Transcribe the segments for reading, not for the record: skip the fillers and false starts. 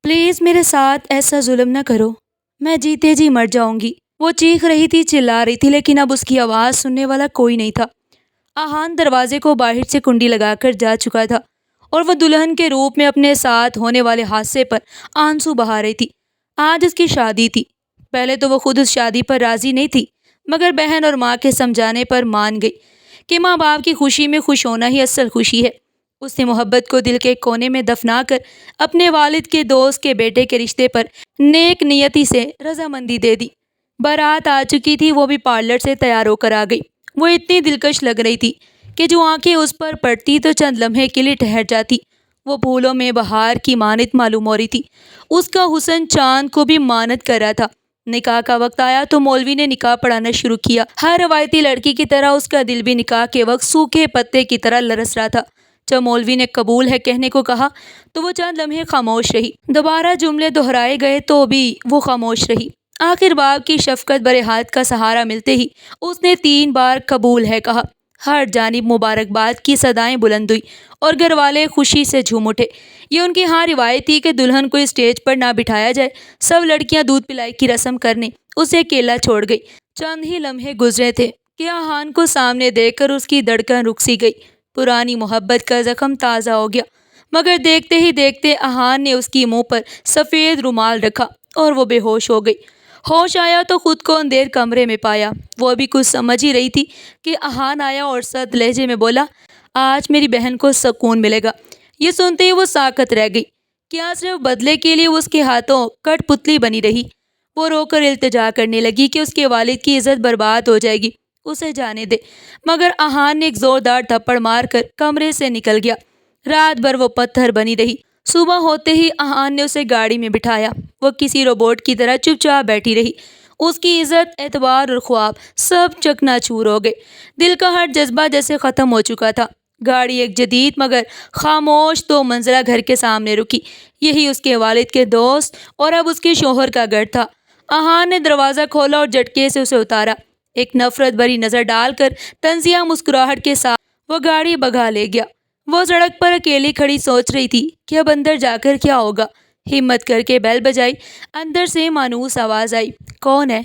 Please میرے ساتھ ایسا ظلم نہ کرو، میں جیتے جی مر جاؤں گی۔ وہ چیخ رہی تھی، چلا رہی تھی، لیکن اب اس کی آواز سننے والا کوئی نہیں تھا۔ آہان دروازے کو باہر سے کنڈی لگا کر جا چکا تھا اور وہ دلہن کے روپ میں اپنے ساتھ ہونے والے حادثے پر آنسو بہا رہی تھی۔ آج اس کی شادی تھی۔ پہلے تو وہ خود اس شادی پر راضی نہیں تھی، مگر بہن اور ماں کے سمجھانے پر مان گئی کہ ماں باپ کی خوشی میں خوش ہونا ہی اصل خوشی ہے۔ اس نے محبت کو دل کے کونے میں دفنا کر اپنے والد کے دوست کے بیٹے کے رشتے پر نیک نیتی سے رضامندی دے دی۔ بارات آ چکی تھی، وہ بھی پارلر سے تیار ہو کر آ گئی۔ وہ اتنی دلکش لگ رہی تھی کہ جو آنکھیں اس پر پڑتی تو چند لمحے کے لیے ٹھہر جاتی۔ وہ پھولوں میں بہار کی مانت معلوم ہو رہی تھی۔ اس کا حسن چاند کو بھی مانت کر رہا تھا۔ نکاح کا وقت آیا تو مولوی نے نکاح پڑھانا شروع کیا۔ ہر روایتی لڑکی کی طرح اس کا دل بھی نکاح کے وقت سوکھے پتے کی طرح لرز رہا تھا۔ جب مولوی نے قبول ہے کہنے کو کہا تو وہ چند لمحے خاموش رہی۔ دوبارہ جملے دہرائے گئے تو بھی وہ خاموش رہی۔ آخر باپ کی شفقت برے ہاتھ کا سہارا ملتے ہی اس نے 3 بار قبول ہے کہا۔ ہر جانب مبارکباد کی صدائیں بلند ہوئی اور گھر والے خوشی سے جھوم اٹھے۔ یہ ان کی ہاں روایت تھی کہ دلہن کو اسٹیج پر نہ بٹھایا جائے۔ سب لڑکیاں دودھ پلائی کی رسم کرنے اسے اکیلا چھوڑ گئی۔ چند ہی لمحے گزرے تھے کہ آہان کو سامنے دیکھ کر اس کی دھڑکن رک سی گئی۔ پرانی محبت کا زخم تازہ ہو گیا، مگر دیکھتے ہی دیکھتے آہان نے اس کی منہ پر سفید رومال رکھا اور وہ بے ہوش ہو گئی۔ ہوش آیا تو خود کو اندھیر کمرے میں پایا۔ وہ ابھی کچھ سمجھ ہی رہی تھی کہ آہان آیا اور سرد لہجے میں بولا، آج میری بہن کو سکون ملے گا۔ یہ سنتے ہی وہ ساکت رہ گئی۔ کیا صرف بدلے کے لیے اس کے ہاتھوں کٹ پتلی بنی رہی؟ وہ رو کر التجا کرنے لگی کہ اس کے والد کی عزت برباد ہو جائے گی، اسے جانے دے، مگر آہان نے ایک زوردار تھپڑ مار کر کمرے سے نکل گیا۔ رات بھر وہ پتھر بنی رہی۔ صبح ہوتے ہی آہان نے اسے گاڑی میں بٹھایا۔ وہ کسی روبوٹ کی طرح چپ چاپ بیٹھی رہی۔ اس کی عزت، اعتبار اور خواب سب چکنا چور ہو گئے۔ دل کا ہر جذبہ جیسے ختم ہو چکا تھا۔ گاڑی ایک جدید مگر خاموش 2 منزلہ گھر کے سامنے رکی۔ یہی اس کے والد کے دوست اور اب اس کے شوہر کا گھر تھا۔ آہان نے دروازہ کھولا اور جھٹکے سے اسے اتارا۔ ایک نفرت بھری نظر ڈال کر طنزیہ مسکراہٹ کے ساتھ وہ گاڑی بھگا لے گیا۔ وہ سڑک پر اکیلی کھڑی سوچ رہی تھی کہ اب اندر جا کر کیا ہوگا۔ ہمت کر کے بیل بجائی۔ اندر سے مانوس آواز آئی، کون ہے؟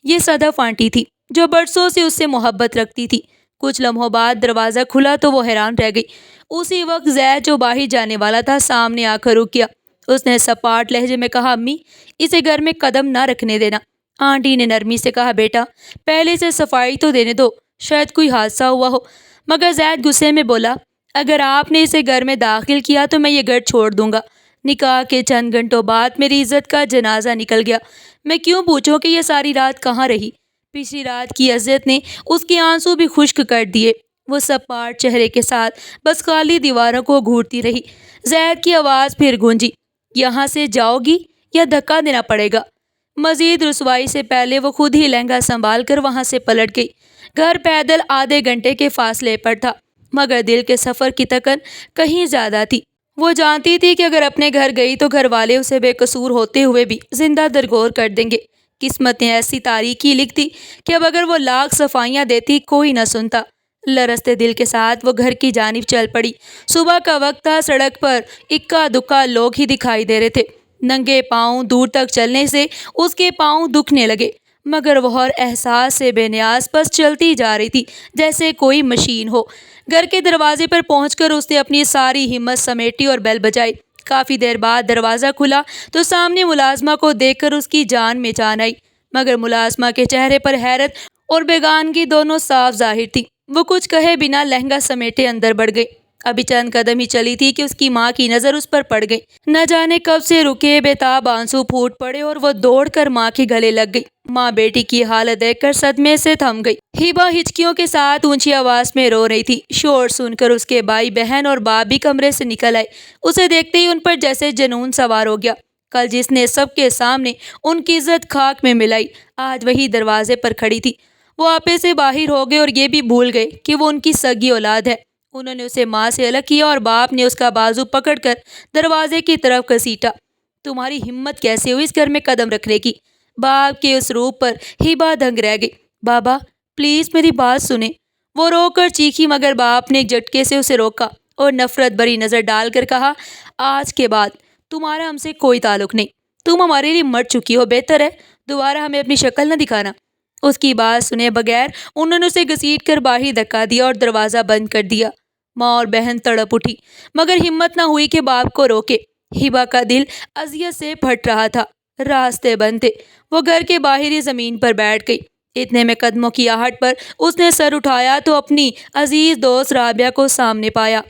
یہ صدف آنٹی تھی جو برسوں سے اس سے محبت رکھتی تھی۔ کچھ لمحوں بعد دروازہ کھلا تو وہ حیران رہ گئی۔ اسی وقت زید جو باہر جانے والا تھا سامنے آ کر رک گیا۔ اس نے سپاٹ لہجے میں کہا، امی اسے گھر میں قدم نہ رکھنے دینا۔ آنٹی نے نرمی سے کہا، بیٹا پہلے سے صفائی تو دینے دو، شاید کوئی حادثہ ہوا ہو۔ مگر زید غصے میں بولا، اگر آپ نے اسے گھر میں داخل کیا تو میں یہ گھر چھوڑ دوں گا۔ نکاح کے چند گھنٹوں بعد میری عزت کا جنازہ نکل گیا۔ میں کیوں پوچھوں کہ یہ ساری رات کہاں رہی؟ پچھلی رات کی اذیت نے اس کے آنسو بھی خشک کر دیے۔ وہ سپاٹ چہرے کے ساتھ بس خالی دیواروں کو گھورتی رہی۔ زید کی آواز پھر گونجی، یہاں سے جاؤ گی یا دھکا دینا پڑے گا؟ مزید رسوائی سے پہلے وہ خود ہی لہنگا سنبھال کر وہاں سے پلٹ گئی۔ گھر پیدل آدھے گھنٹے کے فاصلے پر تھا، مگر دل کے سفر کی تکن کہیں زیادہ تھی۔ وہ جانتی تھی کہ اگر اپنے گھر گئی تو گھر والے اسے بے قصور ہوتے ہوئے بھی زندہ درگور کر دیں گے۔ قسمت نے ایسی تاریکی لکھ دی کہ اب اگر وہ لاکھ صفائیاں دیتی کوئی نہ سنتا۔ لرزتے دل کے ساتھ وہ گھر کی جانب چل پڑی۔ صبح کا وقت تھا، سڑک پر اکا دکا لوگ ہی دکھائی دے رہے تھے۔ ننگے پاؤں دور تک چلنے سے اس کے پاؤں دکھنے لگے، مگر وہ ہر احساس سے بے نیاز بس چلتی جا رہی تھی جیسے کوئی مشین ہو۔ گھر کے دروازے پر پہنچ کر اس نے اپنی ساری ہمت سمیٹی اور بیل بجائی۔ کافی دیر بعد دروازہ کھلا تو سامنے ملازمہ کو دیکھ کر اس کی جان میں جان آئی، مگر ملازمہ کے چہرے پر حیرت اور بیگانگی دونوں صاف ظاہر تھی۔ وہ کچھ کہے بنا لہنگا سمیٹے اندر بڑھ گئی۔ ابھی چند قدم ہی چلی تھی کہ اس کی ماں کی نظر اس پر پڑ گئی۔ نہ جانے کب سے رکے بےتاب آنسو پھوٹ پڑے اور وہ دوڑ کر ماں کے گلے لگ گئی۔ ماں بیٹی کی حالت دیکھ کر صدمے سے تھم گئی۔ ہبہ ہچکیوں کے ساتھ اونچی آواز میں رو رہی تھی۔ شور سن کر اس کے بھائی بہن اور باپ بھی کمرے سے نکل آئے۔ اسے دیکھتے ہی ان پر جیسے جنون سوار ہو گیا۔ کل جس نے سب کے سامنے ان کی عزت خاک میں ملائی، آج وہی دروازے پر کھڑی تھی۔ وہ آپے سے باہر ہو گئے اور یہ بھی بھول گئے کہ وہ ان کی سگی اولاد ہے۔ انہوں نے اسے ماں سے الگ کیا اور باپ نے اس کا بازو پکڑ کر دروازے کی طرف گھسیٹا۔ تمہاری ہمت کیسے ہوئی اس گھر میں قدم رکھنے کی؟ باپ کے اس روپ پر ہبہ دنگ رہ گئی۔ بابا پلیز میری بات سنیں۔ وہ رو کر چیخی، مگر باپ نے ایک جھٹکے سے اسے روکا اور نفرت بھری نظر ڈال کر کہا، آج کے بعد تمہارا ہم سے کوئی تعلق نہیں، تم ہمارے لیے مر چکی ہو، بہتر ہے دوبارہ ہمیں اپنی شکل نہ دکھانا۔ اس کی بات سنے بغیر انہوں نے اسے گھسیٹ کر باہر دھکا دیا اور دروازہ بند کر دیا۔ ماں اور بہن تڑپ اٹھی مگر ہمت نہ ہوئی کہ باپ کو روکے۔ ہبا کا دل اذیت سے پھٹ رہا تھا، راستے بند تھے۔ وہ گھر کے باہر ہی زمین پر بیٹھ گئی۔ اتنے میں قدموں کی آہٹ پر اس نے سر اٹھایا تو اپنی عزیز دوست رابعہ کو سامنے پایا،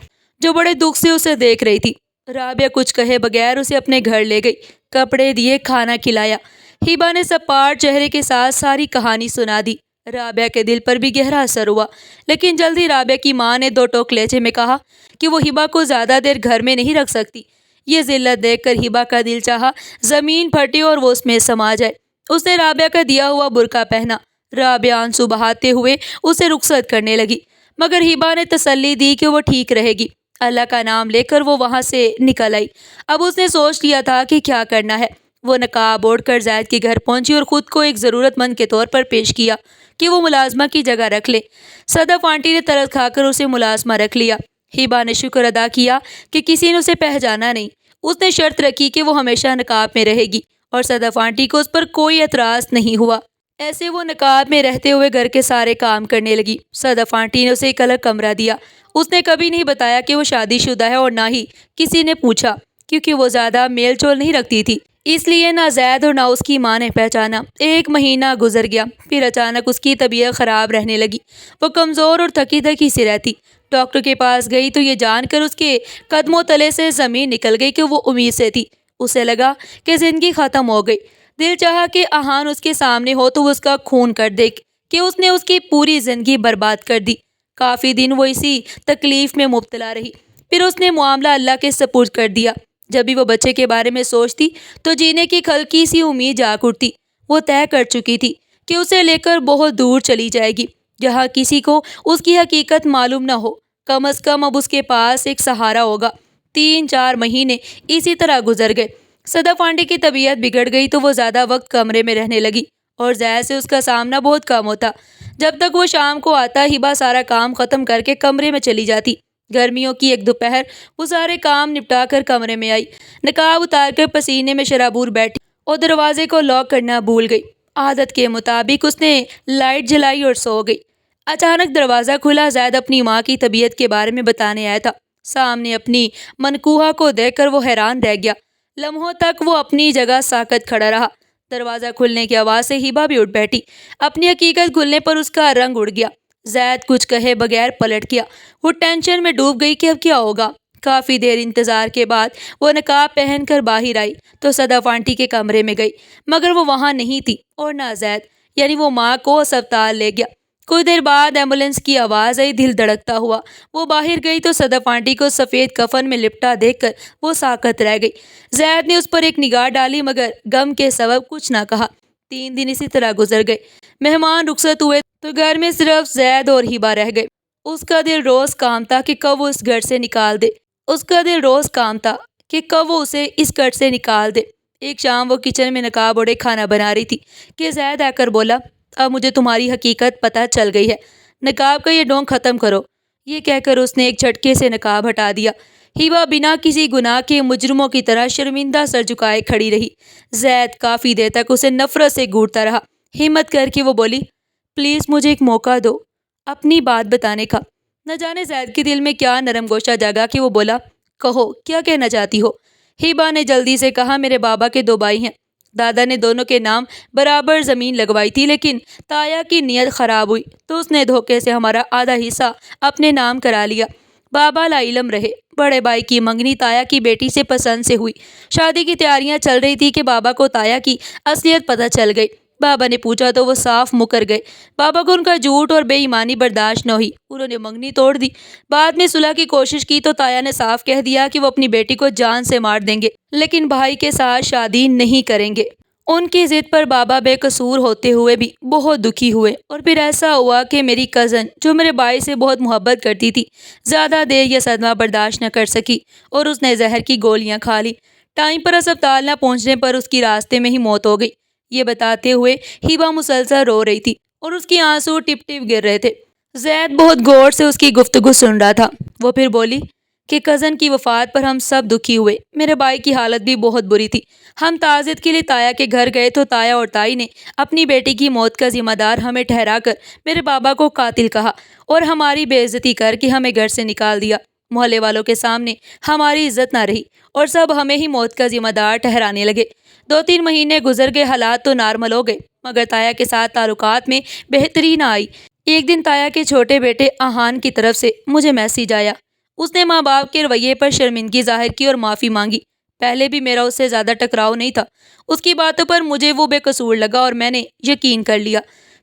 جو بڑے دکھ سے اسے دیکھ رہی تھی۔ رابعہ کچھ کہے بغیر اسے اپنے گھر لے گئی، کپڑے دیے، کھانا کھلایا۔ ہبا نے سپاٹ چہرے کے ساتھ ساری کہانی سنا دی۔ رابعہ کے دل پر بھی گہرا اثر ہوا، لیکن جلدی رابعہ کی ماں نے دو ٹوک لہجے میں کہا کہ وہ ہبا کو زیادہ دیر گھر میں نہیں رکھ سکتی۔ یہ ذلت دیکھ کر ہبا کا دل چاہا زمین پھٹے اور وہ اس میں سما جائے۔ اس نے رابعہ کا دیا ہوا برقع پہنا۔ رابعہ آنسو بہاتے ہوئے اسے رخصت کرنے لگی، مگر ہبا نے تسلی دی کہ وہ ٹھیک رہے گی۔ اللہ کا نام لے کر وہ وہاں سے نکل آئی۔ اب اس نے سوچ لیا تھا کہ کیا کرنا ہے۔ وہ نقاب اوڑھ کر زید کے گھر پہنچی اور خود کو ایک ضرورت مند کے طور پر پیش کیا کہ وہ ملازمہ کی جگہ رکھ لے۔ صدف آنٹی نے ترس کھا کر اسے ملازمہ رکھ لیا۔ ہبا نے شکر ادا کیا کہ کسی نے اسے پہچانا نہیں۔ اس نے شرط رکھی کہ وہ ہمیشہ نقاب میں رہے گی اور صدف آنٹی کو اس پر کوئی اعتراض نہیں ہوا۔ ایسے وہ نقاب میں رہتے ہوئے گھر کے سارے کام کرنے لگی۔ صدف آنٹی نے اسے ایک الگ کمرہ دیا۔ اس نے کبھی نہیں بتایا کہ وہ شادی شدہ ہے اور نہ ہی کسی نے پوچھا، کیونکہ وہ زیادہ میل جول نہیں رکھتی تھی، اس لیے نہ زید اور نہ اس کی ماں نے پہچانا۔ ایک مہینہ گزر گیا، پھر اچانک اس کی طبیعت خراب رہنے لگی۔ وہ کمزور اور تھکی تھکی سی رہتی۔ ڈاکٹر کے پاس گئی تو یہ جان کر اس کے قدموں تلے سے زمین نکل گئی کہ وہ امید سے تھی۔ اسے لگا کہ زندگی ختم ہو گئی۔ دل چاہا کہ احان اس کے سامنے ہو تو وہ اس کا خون کر دے کہ اس نے اس کی پوری زندگی برباد کر دی۔ کافی دن وہ اسی تکلیف میں مبتلا رہی، پھر اس نے معاملہ اللہ کے سپرد کر دیا۔ جب بھی وہ بچے کے بارے میں سوچتی تو جینے کی ہلکی سی امید جاگ اٹھتی۔ وہ طے کر چکی تھی کہ اسے لے کر بہت دور چلی جائے گی، جہاں کسی کو اس کی حقیقت معلوم نہ ہو۔ کم از کم اب اس کے پاس ایک سہارا ہوگا۔ 3-4 مہینے اسی طرح گزر گئے۔ صدف آنٹی کی طبیعت بگڑ گئی تو وہ زیادہ وقت کمرے میں رہنے لگی اور زید سے اس کا سامنا بہت کم ہوتا۔ جب تک وہ شام کو آتا، ہبا سارا کام ختم کر کے کمرے میں چلی جاتی۔ گرمیوں کی ایک دوپہر وہ سارے کام نپٹا کر کمرے میں آئی، نقاب اتار کر پسینے میں شرابور بیٹھی اور دروازے کو لاک کرنا بھول گئی۔ عادت کے مطابق اس نے لائٹ جلائی اور سو گئی۔ اچانک دروازہ کھلا۔ زید اپنی ماں کی طبیعت کے بارے میں بتانے آیا تھا۔ سامنے اپنی منکوہا کو دیکھ کر وہ حیران رہ گیا۔ لمحوں تک وہ اپنی جگہ ساکت کھڑا رہا۔ دروازہ کھلنے کی آواز سے ہبا بھی اٹھ بیٹھی۔ اپنی حقیقت کھلنے پر اس کا رنگ اڑ گیا۔ زید کچھ کہے بغیر پلٹ گیا۔ وہ ٹینشن میں ڈوب گئی کہ اب کیا ہوگا۔ کافی دیر انتظار کے بعد وہ نقاب پہن کر باہر آئی تو صدف آنٹی کے کمرے میں گئی، مگر وہ وہاں نہیں تھی اور نہ زید، یعنی وہ ماں کو اسپتال لے گیا۔ کچھ دیر بعد ایمبولینس کی آواز آئی۔ دل دھڑکتا ہوا وہ باہر گئی تو صدف آنٹی کو سفید کفن میں لپٹا دیکھ کر وہ ساکت رہ گئی۔ زید نے اس پر ایک نگاہ ڈالی مگر غم کے سبب کچھ نہ کہا۔ 3 دن اسی طرح گزر گئے۔ مہمان رخصت ہوئے تو گھر میں صرف زید اور ہبا رہ گئے۔ اس کا دل روز کامتا کہ کب وہ اس گھر سے نکال دے۔ اس کا دل روز کامتا کہ کب وہ اسے اس گھر سے نکال دے۔ ایک شام وہ کچن میں نقاب اوڑھے کھانا بنا رہی تھی کہ زید آ کر بولا، اب مجھے تمہاری حقیقت پتہ چل گئی ہے، نقاب کا یہ ڈھونگ ختم کرو۔ یہ کہہ کر اس نے ایک جھٹکے سے نقاب ہٹا دیا۔ ہبا بنا کسی گناہ کے مجرموں کی طرح شرمندہ سر جھکائے کھڑی رہی۔ زید کافی دیر تک اسے نفرت سے گھورتا رہا۔ ہمت کر کے وہ بولی، پلیز مجھے ایک موقع دو اپنی بات بتانے کا۔ نہ جانے زید کے دل میں کیا نرم گوشہ جاگا کہ وہ بولا، کہو کیا کہنا چاہتی ہو۔ ہبا نے جلدی سے کہا، میرے بابا کے 2 بھائی ہیں، دادا نے دونوں کے نام برابر زمین لگوائی تھی، لیکن تایا کی نیت خراب ہوئی تو اس نے دھوکے سے ہمارا آدھا حصہ اپنے نام کرا لیا۔ بابا لا علم رہے۔ بڑے بھائی کی منگنی تایا کی بیٹی سے پسند سے ہوئی۔ شادی کی تیاریاں چل رہی تھی کہ بابا کو تایا کی اصلیت پتہ چل گئی۔ بابا نے پوچھا تو وہ صاف مکر گئے۔ بابا کو ان کا جھوٹ اور بے ایمانی برداشت نہ ہوئی۔ انہوں نے منگنی توڑ دی۔ بعد میں صلح کی کوشش کی تو تایا نے صاف کہہ دیا کہ وہ اپنی بیٹی کو جان سے مار دیں گے، لیکن بھائی کے ساتھ شادی نہیں کریں گے۔ ان کی ضد پر بابا بے قصور ہوتے ہوئے بھی بہت دکھی ہوئے، اور پھر ایسا ہوا کہ میری کزن جو میرے بھائی سے بہت محبت کرتی تھی، زیادہ دیر یہ صدمہ برداشت نہ کر سکی اور اس نے زہر کی گولیاں کھا لی۔ ٹائم پر اسپتال نہ پہنچنے پر اس کی راستے میں ہی موت ہو گئی۔ یہ بتاتے ہوئے ہبا مسلسل رو رہی تھی اور اس کی آنسو ٹپ ٹپ گر رہے تھے۔ زید بہت غور سے اس کی گفتگو سن رہا تھا۔ وہ پھر بولی، کہ کزن کی وفات پر ہم سب دکھی ہوئے۔ میرے بھائی کی حالت بھی بہت بری تھی۔ ہم تعزیت کے لیے تایا کے گھر گئے تو تایا اور تائی نے اپنی بیٹی کی موت کا ذمہ دار ہمیں ٹھہرا کر میرے بابا کو قاتل کہا اور ہماری بے عزتی کر کے ہمیں گھر سے نکال دیا۔ محلے والوں کے سامنے ہماری عزت نہ رہی اور سب ہمیں ہی موت کا ذمہ دار ٹھہرانے لگے۔ 2-3 مہینے گزر گئے، حالات تو نارمل ہو گئے، مگر تایا کے ساتھ تعلقات میں بہتری نہ آئی۔ ایک دن تایا کے چھوٹے بیٹے آہان کی طرف سے مجھے میسیج آیا۔ اس نے ماں باپ کے رویے پر شرمندگی ظاہر کی اور معافی مانگی۔ پہلے بھی میرا اس سے زیادہ ٹکراؤ نہیں تھا۔ اس کی باتوں پر مجھے وہ بے قصور لگا اور میں نے یقین کر لیا۔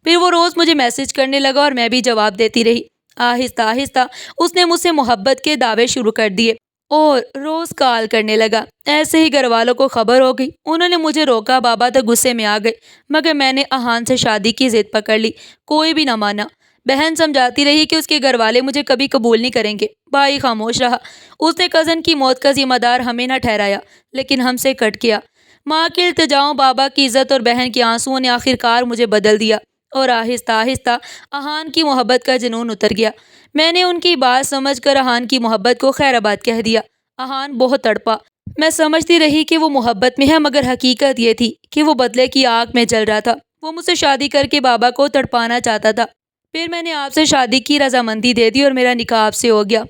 پھر وہ روز مجھے میسیج کرنے لگا اور میں بھی جواب دیتی رہی۔ آہستہ آہستہ اس نے مجھ سے محبت کے دعوے شروع کر دیے اور روز کال کرنے لگا۔ ایسے ہی گھر والوں کو خبر ہو گئی۔ انہوں نے مجھے روکا، بابا تو غصے میں آ گئے، مگر میں نے آہان سے شادی کی ضد پکڑ لی۔ کوئی بھی نہ مانا۔ بہن سمجھاتی رہی کہ اس کے گھر والے مجھے کبھی قبول نہیں کریں گے۔ بھائی خاموش رہا۔ اس نے کزن کی موت کا ذمہ دار ہمیں نہ ٹھہرایا، لیکن ہم سے کٹ گیا۔ ماں کے التجاؤں، بابا کی عزت اور بہن کے آنسوؤں نے آخرکار مجھے بدل دیا اور آہستہ آہستہ آہان کی محبت کا جنون اتر گیا۔ میں نے ان کی بات سمجھ کر آہان کی محبت کو خیر آباد کہہ دیا۔ آہان بہت تڑپا۔ میں سمجھتی رہی کہ وہ محبت میں ہے، مگر حقیقت یہ تھی کہ وہ بدلے کی آگ میں جل رہا تھا۔ وہ مجھ سے شادی کر کے بابا کو تڑپانا چاہتا تھا۔ پھر میں نے آپ سے شادی کی رضامندی دے دی اور میرا نکاح آپ سے ہو گیا۔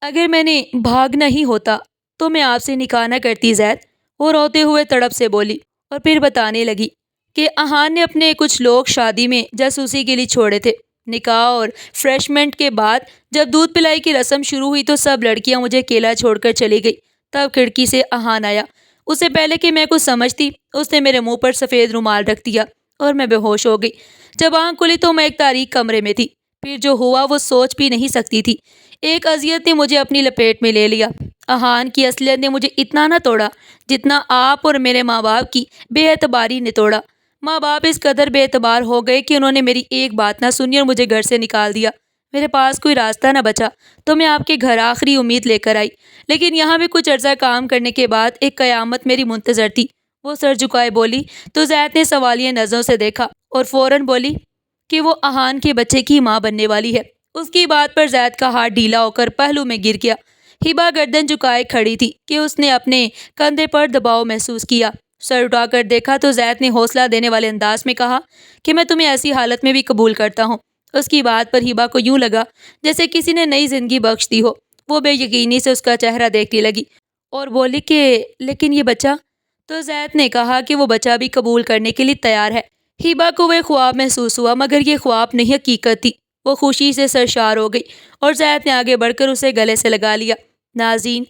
اگر میں نے بھاگنا ہی ہوتا تو میں آپ سے نکاح نہ کرتی زید۔ وہ روتے ہوئے تڑپ سے بولی اور پھر بتانے لگی کہ آہان نے اپنے کچھ لوگ شادی میں جاسوسی کے لیے چھوڑے تھے۔ نکاح اور فریشمنٹ کے بعد جب دودھ پلائی کی رسم شروع ہوئی تو سب لڑکیاں مجھے اکیلا چھوڑ کر چلی گئی۔ تب کھڑکی سے آہان آیا۔ اس سے پہلے کہ میں کچھ سمجھتی، اس نے میرے منہ پر سفید رومال رکھ دیا اور میں بے ہوش ہو گئی۔ جب آنکھ کھلی تو میں ایک تاریک کمرے میں تھی۔ پھر جو ہوا وہ سوچ بھی نہیں سکتی تھی۔ ایک اذیت نے مجھے اپنی لپیٹ میں لے لیا۔ آہان کی اصلیت نے مجھے اتنا نہ توڑا جتنا آپ اور میرے ماں باپ کی بے اعتباری نے توڑا۔ ماں باپ اس قدر بے اعتبار ہو گئے کہ انہوں نے میری ایک بات نہ سنی اور مجھے گھر سے نکال دیا۔ میرے پاس کوئی راستہ نہ بچا تو میں آپ کے گھر آخری امید لے کر آئی، لیکن یہاں بھی کچھ عرصہ کام کرنے کے بعد ایک قیامت میری منتظر تھی۔ وہ سر جھکائے بولی تو زید نے سوالیہ نظروں سے دیکھا اور فوراً بولی کہ وہ آہان کے بچے کی ماں بننے والی ہے۔ اس کی بات پر زید کا ہاتھ ڈھیلا ہو کر پہلو میں گر گیا۔ ہبا گردن جھکائے کھڑی تھی کہ اس نے اپنے کندھے پر دباؤ محسوس کیا۔ سر اٹھا کر دیکھا تو زید نے حوصلہ دینے والے انداز میں کہا کہ میں تمہیں ایسی حالت میں بھی قبول کرتا ہوں۔ اس کی بات پر ہبا کو یوں لگا جیسے کسی نے نئی زندگی بخش دی ہو۔ وہ بے یقینی سے اس کا چہرہ دیکھنے لگی اور بولی کہ لیکن یہ بچہ؟ تو زید نے کہا کہ وہ بچہ بھی قبول کرنے کے لیے تیار ہے۔ ہبا کو وہ خواب محسوس ہوا، مگر یہ خواب نہیں حقیقت تھی۔ وہ خوشی سے سرشار ہو گئی اور زید نے آگے بڑھ کر اسے گلے سے لگا لیا۔ ناظرین،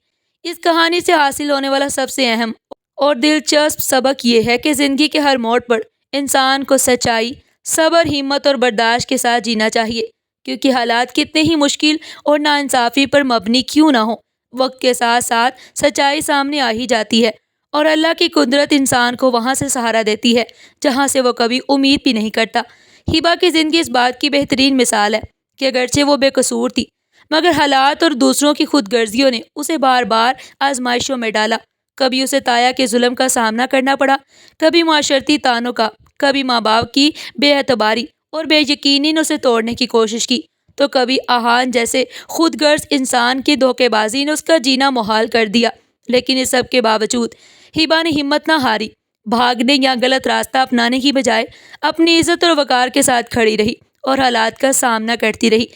اس کہانی سے حاصل ہونے والا سب سے اہم اور دلچسپ سبق یہ ہے کہ زندگی کے ہر موڑ پر انسان کو سچائی، صبر، ہمت اور برداشت کے ساتھ جینا چاہیے، کیونکہ حالات کتنے ہی مشکل اور ناانصافی پر مبنی کیوں نہ ہوں، وقت کے ساتھ ساتھ سچائی سامنے آ ہی جاتی ہے اور اللہ کی قدرت انسان کو وہاں سے سہارا دیتی ہے جہاں سے وہ کبھی امید بھی نہیں کرتا۔ ہبا کی زندگی اس بات کی بہترین مثال ہے کہ اگرچہ وہ بے قصور تھی، مگر حالات اور دوسروں کی خود غرضیوں نے اسے بار بار آزمائشوں میں ڈالا۔ کبھی اسے تایا کے ظلم کا سامنا کرنا پڑا، کبھی معاشرتی طعنوں کا، کبھی ماں باپ کی بے اعتباری اور بے یقینی نے اسے توڑنے کی کوشش کی، تو کبھی آہان جیسے خود غرض انسان کی دھوکے بازی نے اس کا جینا محال کر دیا۔ لیکن اس سب کے باوجود ہبا نے ہمت نہ ہاری۔ بھاگنے یا غلط راستہ اپنانے کی بجائے اپنی عزت اور وقار کے ساتھ کھڑی رہی اور حالات کا سامنا کرتی رہی۔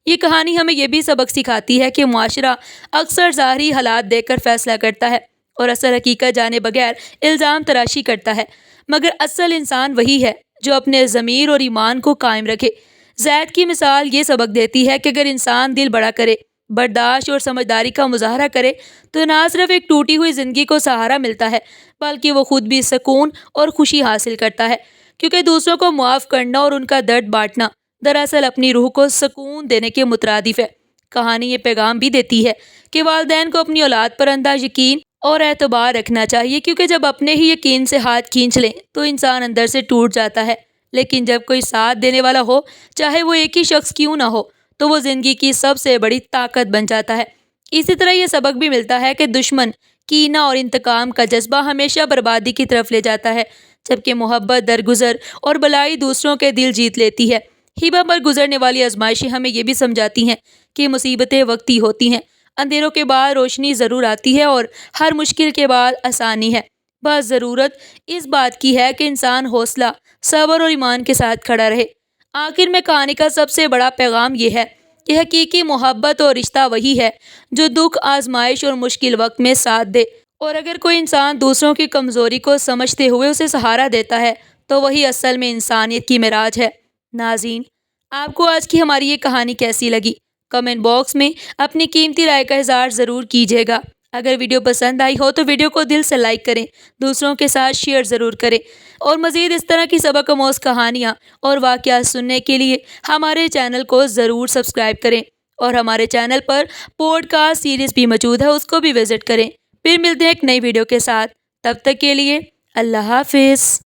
یہ کہانی ہمیں یہ بھی سبق سکھاتی ہے کہ معاشرہ اکثر ظاہری حالات دیکھ کر فیصلہ کرتا ہے اور اصل حقیقت جانے بغیر الزام تراشی کرتا ہے، مگر اصل انسان وہی ہے جو اپنے ضمیر اور ایمان کو قائم رکھے۔ زید کی مثال یہ سبق دیتی ہے کہ اگر انسان دل بڑا کرے، برداشت اور سمجھداری کا مظاہرہ کرے تو نہ صرف ایک ٹوٹی ہوئی زندگی کو سہارا ملتا ہے، بلکہ وہ خود بھی سکون اور خوشی حاصل کرتا ہے، کیونکہ دوسروں کو معاف کرنا اور ان کا درد بانٹنا دراصل اپنی روح کو سکون دینے کے مترادف ہے۔ کہانی یہ پیغام بھی دیتی ہے کہ والدین کو اپنی اولاد پر اندھا یقین اور اعتبار رکھنا چاہیے، کیونکہ جب اپنے ہی یقین سے ہاتھ کھینچ لیں تو انسان اندر سے ٹوٹ جاتا ہے، لیکن جب کوئی ساتھ دینے والا ہو، چاہے وہ ایک ہی شخص کیوں نہ ہو، تو وہ زندگی کی سب سے بڑی طاقت بن جاتا ہے۔ اسی طرح یہ سبق بھی ملتا ہے کہ دشمن، کینہ اور انتقام کا جذبہ ہمیشہ بربادی کی طرف لے جاتا ہے، جبکہ محبت، درگزر اور بلائی دوسروں کے دل جیت لیتی ہے۔ ہبا پر گزرنے والی آزمائشیں ہمیں یہ بھی سمجھاتی ہیں کہ مصیبتیں وقتی ہوتی ہیں، اندھیروں کے بعد روشنی ضرور آتی ہے اور ہر مشکل کے بعد آسانی ہے۔ بس ضرورت اس بات کی ہے کہ انسان حوصلہ، صبر اور ایمان کے ساتھ کھڑا رہے۔ آخر میں کہانی کا سب سے بڑا پیغام یہ ہے کہ حقیقی محبت اور رشتہ وہی ہے جو دکھ، آزمائش اور مشکل وقت میں ساتھ دے، اور اگر کوئی انسان دوسروں کی کمزوری کو سمجھتے ہوئے اسے سہارا دیتا ہے تو وہی اصل میں انسانیت کی معراج ہے۔ ناظرین، آپ کو آج کی ہماری یہ کہانی کیسی لگی؟ کمنٹ باکس میں اپنی قیمتی رائے کا اظہار ضرور کیجیے گا۔ اگر ویڈیو پسند آئی ہو تو ویڈیو کو دل سے لائک کریں، دوسروں کے ساتھ شیئر ضرور کریں، اور مزید اس طرح کی سبق آموز کہانیاں اور واقعات سننے کے لیے ہمارے چینل کو ضرور سبسکرائب کریں، اور ہمارے چینل پر پوڈ کاسٹ سیریز بھی موجود ہے، اس کو بھی وزٹ کریں۔ پھر ملتے ہیں ایک نئی ویڈیو کے ساتھ، تب تک کے لیے اللہ حافظ۔